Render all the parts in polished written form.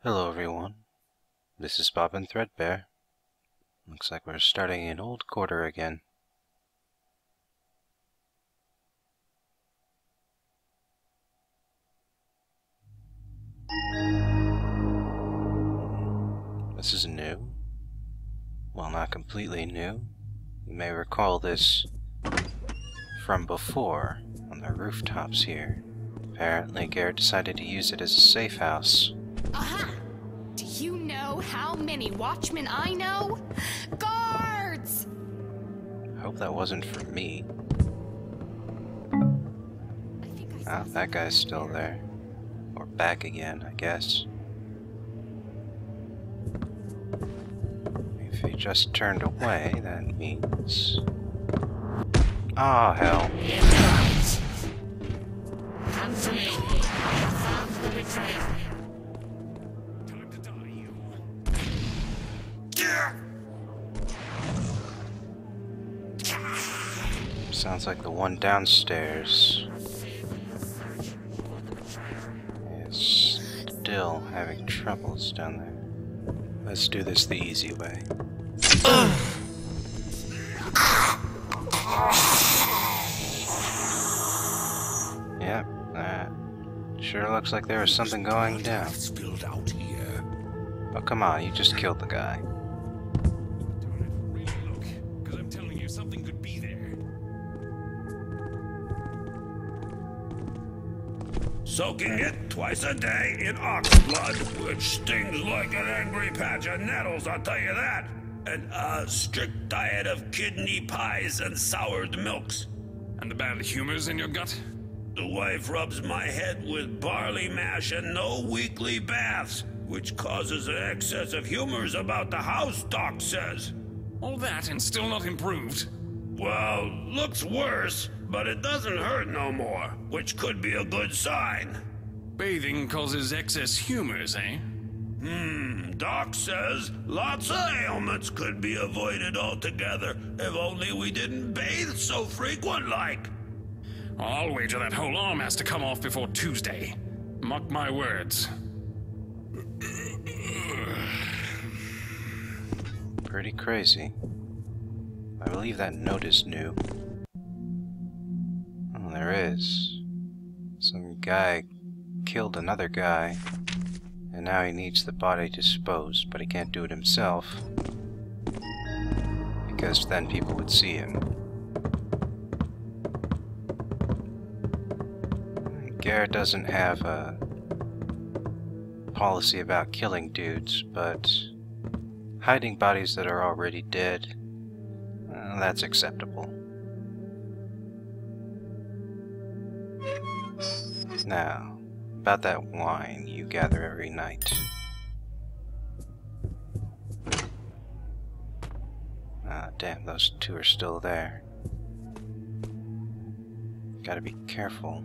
Hello everyone, this is Bob and Threadbare. Looks like we're starting an old quarter again. This is new. Well, not completely new. You may recall this from before on the rooftops here. Apparently Garrett decided to use it as a safe house. Aha! Do you know how many watchmen I know? Guards! I hope that wasn't for me. Ah, that guy's still there. Or back again, I guess. If he just turned away, that means... Ah, hell. Come to me. I found the betrayer. Time to die, you. Sounds like the one downstairs is still having troubles down there. Let's do this the easy way. Yep, that sure looks like there was something going down. Spilled out here. Oh, come on, you just killed the guy. Really look, because I'm telling you, something could be there. Soaking it twice a day in ox blood, which stings like an angry patch of nettles, I'll tell you that. And a strict diet of kidney pies and soured milks. And the bad humors in your gut? The wife rubs my head with barley mash and no weekly baths, which causes an excess of humors about the house, Doc says. All that and still not improved? Well, looks worse, but it doesn't hurt no more, which could be a good sign. Bathing causes excess humors, eh? Doc says lots of ailments could be avoided altogether if only we didn't bathe so frequent like. I'll wager that whole arm has to come off before Tuesday. Mark my words. Pretty crazy. I believe that note is new. Oh, there is. Some guy killed another guy, and now he needs the body disposed, but he can't do it himself, because then people would see him. Garrett doesn't have a policy about killing dudes, but hiding bodies that are already dead, well, that's acceptable. Now, about that wine you gather every night. Ah, damn, those two are still there. Gotta be careful.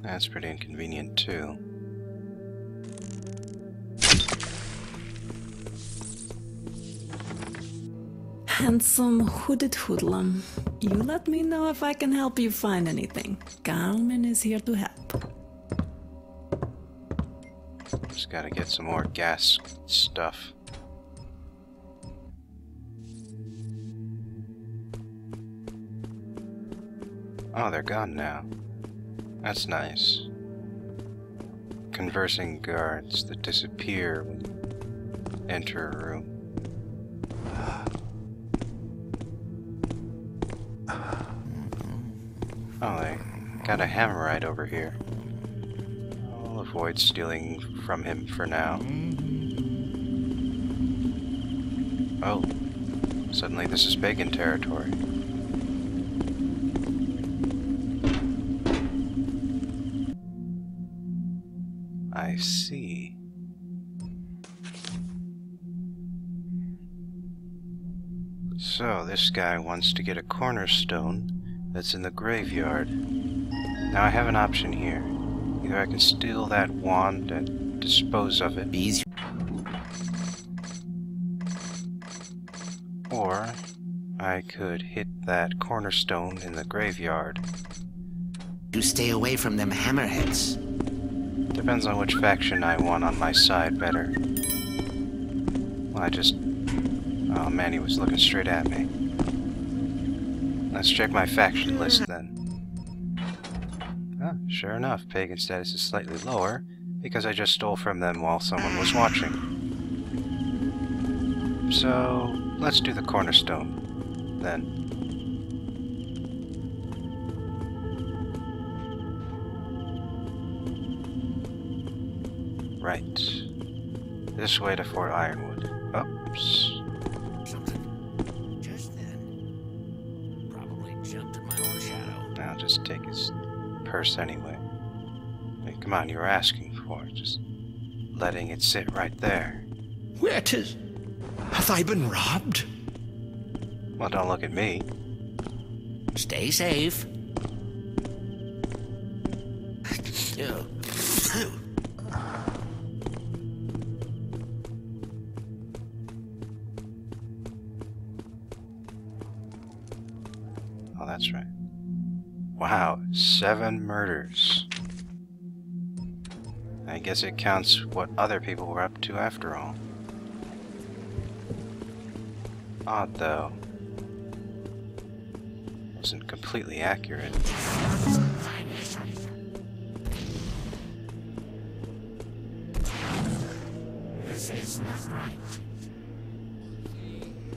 That's pretty inconvenient, too. Handsome hooded hoodlum, you let me know if I can help you find anything. Carmen is here to help. Just gotta get some more gas stuff. Oh, they're gone now. That's nice. Conversing guards that disappear when you enter a room. Oh, they got a hammerite over here. I'll avoid stealing from him for now. Oh, suddenly this is pagan territory. I see. So, this guy wants to get a cornerstone that's in the graveyard. Now I have an option here. Either I can steal that wand and dispose of it, or I could hit that cornerstone in the graveyard You stay away from them hammerheads. Depends on which faction I want on my side better. Well, oh man, he was looking straight at me. Let's check my faction list then. Ah, sure enough, pagan status is slightly lower, because I just stole from them while someone was watching. So, let's do the cornerstone, then. Right. This way to Fort Ironwood. Oops. Something just then. Probably jumped at my own shadow. I'll just take his purse anyway. Hey, come on, you were asking for it. Just letting it sit right there. Where 'tis? Hath I been robbed? Well, don't look at me. Stay safe. Oh, that's right. Wow, 7 murders. I guess it counts what other people were up to after all. Odd, though. Wasn't completely accurate.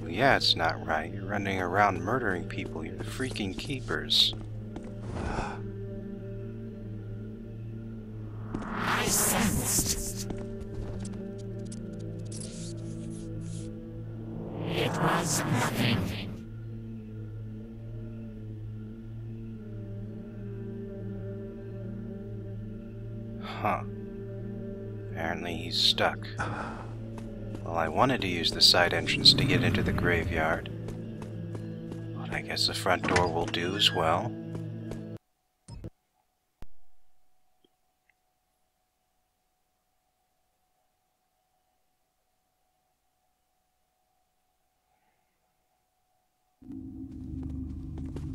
Well, yeah, it's not right. You're running around murdering people. You're the freaking keepers. I sensed. It was nothing. Huh. Apparently he's stuck. Well, I wanted to use the side entrance to get into the graveyard. But I guess the front door will do as well.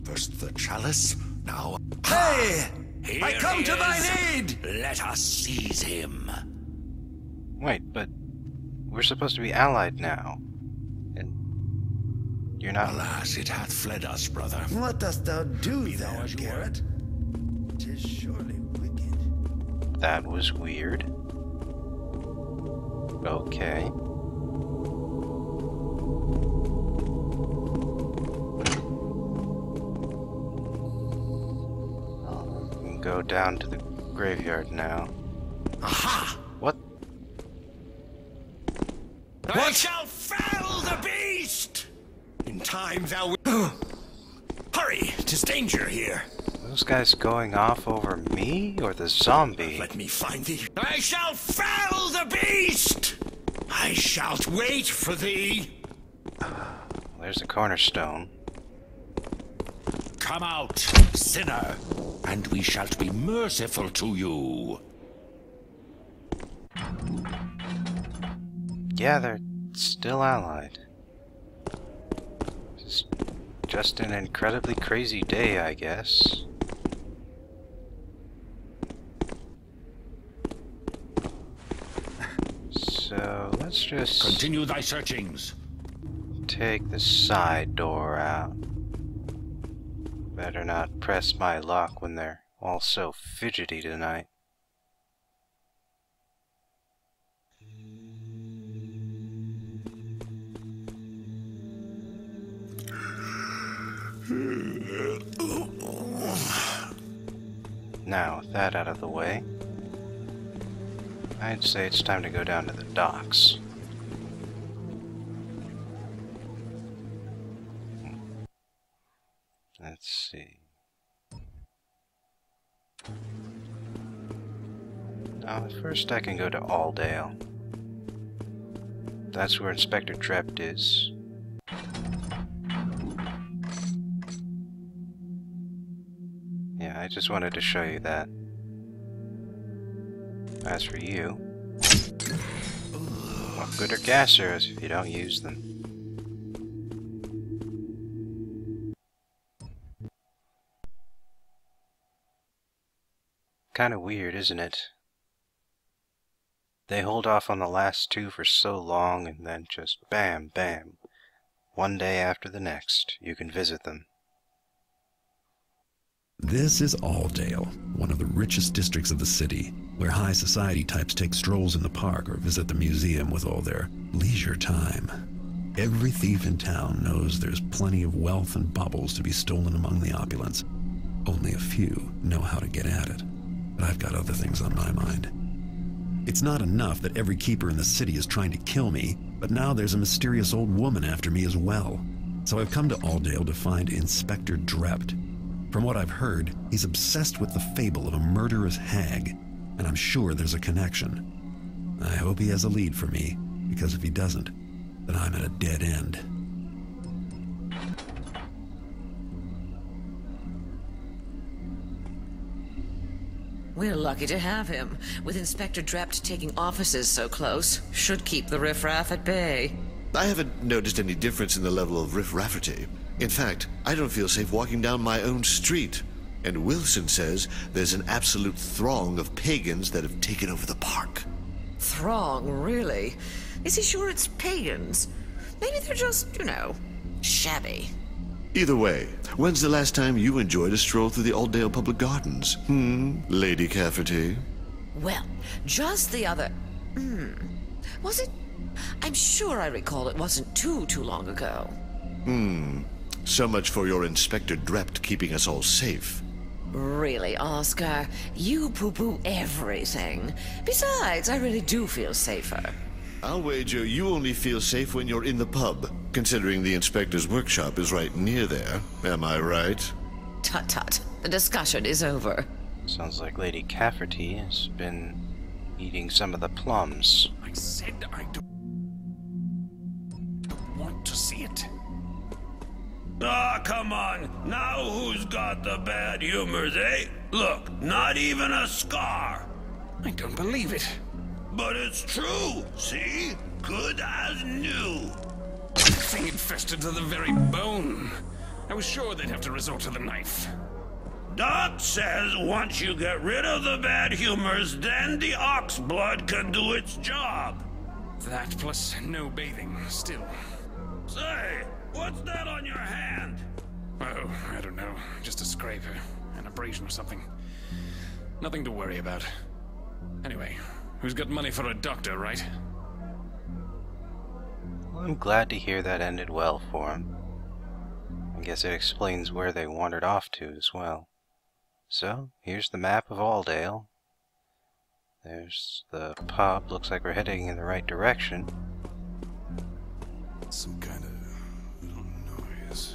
First the chalice, now... Hey! I come to thine aid! Let us seize him. Wait, but we're supposed to be allied now. And you're not... Alas, it hath fled us, brother. What dost thou do Be thou there, as you Garrett? 'Tis surely wicked. That was weird. Okay. Go down to the graveyard now. Aha! What? I shall fell the beast! In time thou will... Hurry! 'Tis danger here. Those guys going off over me or the zombie? Let me find thee. I shall fell the beast! I shalt wait for thee. There's the cornerstone. Come out, sinner, and we shall be merciful to you. Yeah, they're still allied. Just an incredibly crazy day, I guess. So, let's just Continue thy searchings. take the side door out. Better not press my lock when they're all so fidgety tonight. Now, with that out of the way, I'd say it's time to go down to the docks. Let's see. First I can go to Auldale. That's where Inspector Drept is. Yeah, I just wanted to show you that. As for you, what good are gas arrows if you don't use them? Kinda weird, isn't it? They hold off on the last two for so long, and then just bam, bam. One day after the next, you can visit them. This is Auldale, one of the richest districts of the city, where high society types take strolls in the park or visit the museum with all their leisure time. Every thief in town knows there's plenty of wealth and baubles to be stolen among the opulence. Only a few know how to get at it. But I've got other things on my mind. It's not enough that every keeper in the city is trying to kill me, but now there's a mysterious old woman after me as well. So I've come to Auldale to find Inspector Drept. From what I've heard, he's obsessed with the fable of a murderous hag, and I'm sure there's a connection. I hope he has a lead for me, because if he doesn't, then I'm at a dead end. We're lucky to have him. With Inspector Drept taking offices so close, should keep the riffraff at bay. I haven't noticed any difference in the level of riff-rafferty. In fact, I don't feel safe walking down my own street. And Wilson says there's an absolute throng of pagans that have taken over the park. Throng, really? Is he sure it's pagans? Maybe they're just, shabby. Either way, when's the last time you enjoyed a stroll through the Auldale Public Gardens? Lady Cafferty? Well, just the other... Was it... I'm sure I recall it wasn't too long ago. So much for your Inspector Drept keeping us all safe. Really, Oscar? You poo-poo everything. Besides, I really do feel safer. I'll wager you only feel safe when you're in the pub, considering the inspector's workshop is right near there. Am I right? Tut-tut. The discussion is over. Sounds like Lady Cafferty has been eating some of the plums. I said I don't want to see it. Ah, come on. Now who's got the bad humors, eh? Look, not even a scar. I don't believe it. But it's true, see? Good as new. The thing infested to the very bone. I was sure they'd have to resort to the knife. Doc says once you get rid of the bad humors, then the ox blood can do its job. That plus no bathing, still. Say, what's that on your hand? Oh, I don't know. Just a scrape, an abrasion or something. Nothing to worry about. Anyway, who's got money for a doctor, right? Well, I'm glad to hear that ended well for him. I guess it explains where they wandered off to as well. So, here's the map of Auldale. There's the pub. Looks like we're heading in the right direction. Some kind of little noise.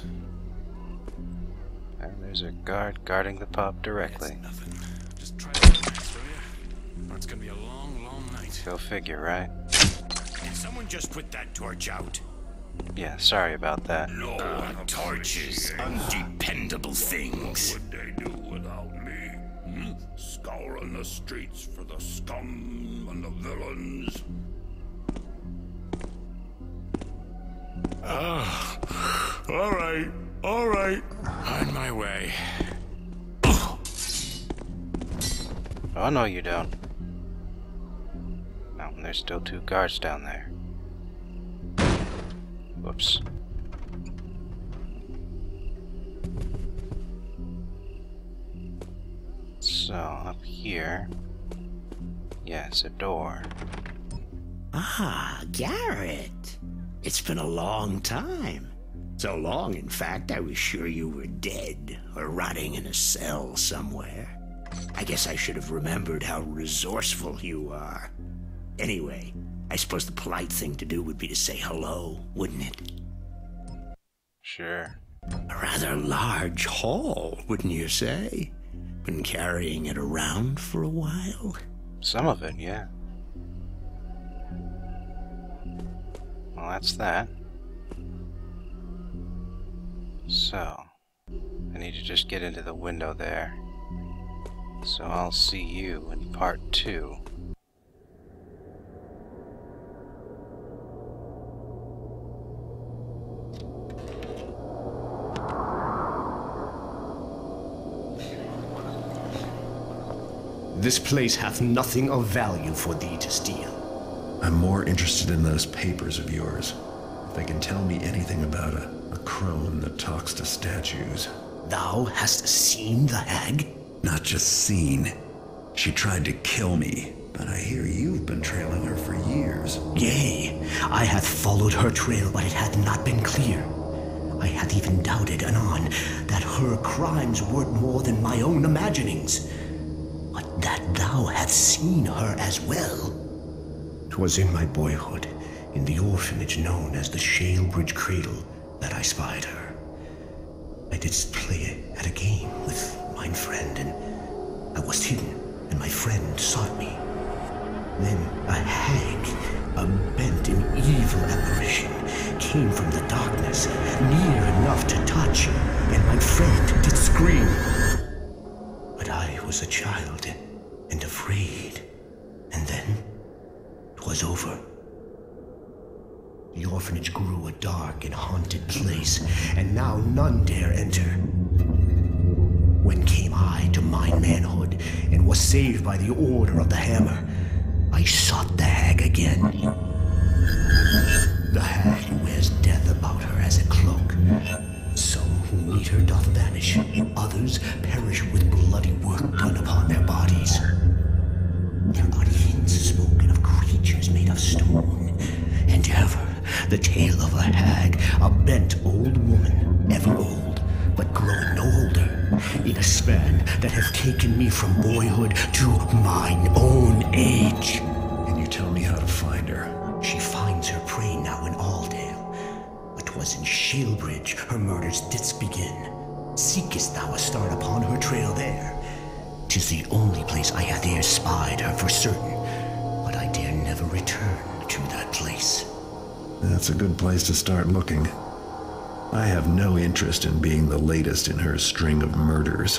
And there's a guard guarding the pub directly. It's nothing. Just try to relax, will you? Or it's gonna be a long, long night. Go figure, right? Can someone just put that torch out? Yeah, sorry about that. No, Torches, undependable things. What would they do without me? Scouring the streets for the scum and the villains. All right. On my way. Oh, no, you don't. No, and there's still 2 guards down there. Whoops. So, up here... Yes, a door. Ah, Garrett. It's been a long time. So long, in fact, I was sure you were dead or rotting in a cell somewhere. I guess I should have remembered how resourceful you are. Anyway, I suppose the polite thing to do would be to say hello, wouldn't it? Sure. A rather large haul, wouldn't you say? Been carrying it around for a while? Some of it, yeah. Well, that's that. So, I need to just get into the window there. So I'll see you in part 2. This place hath nothing of value for thee to steal. I'm more interested in those papers of yours. If they can tell me anything about a crone that talks to statues. Thou hast seen the hag? Not just seen. She tried to kill me, but I hear you've been trailing her for years. Yea, I hath followed her trail, but it hath not been clear. I hath even doubted anon that her crimes were more than my own imaginings. But that thou hast seen her as well. 'Twas in my boyhood, in the orphanage known as the Shalebridge Cradle, that I spied her. I didst play at a game with mine friend, and I was hidden, and my friend sought me. Then a hag, a bent and evil apparition, came from the darkness, near enough to touch, and my friend did scream. But I was a child, and afraid, and then 'twas over. The orphanage grew a dark and haunted place, and now none dare enter. When came I to my manhood, and was saved by the order of the hammer, I sought the hag again. The hag wears death about her as a cloak. Some who meet her doth vanish, others perish with bloody work done upon their bodies. There are hints spoken of creatures made of stone, and ever the tale of a hag, a bent old woman, ever old, but growing no older, in a span that hath taken me from boyhood to mine own age. And you tell me how to find her? She finds her prey now in Auldale, but 'twas in Shalebridge her murders didst begin. Seekest thou a start upon her trail there? 'Tis the only place I hath e'er spied her for certain, but I dare never return to that place. That's a good place to start looking. I have no interest in being the latest in her string of murders.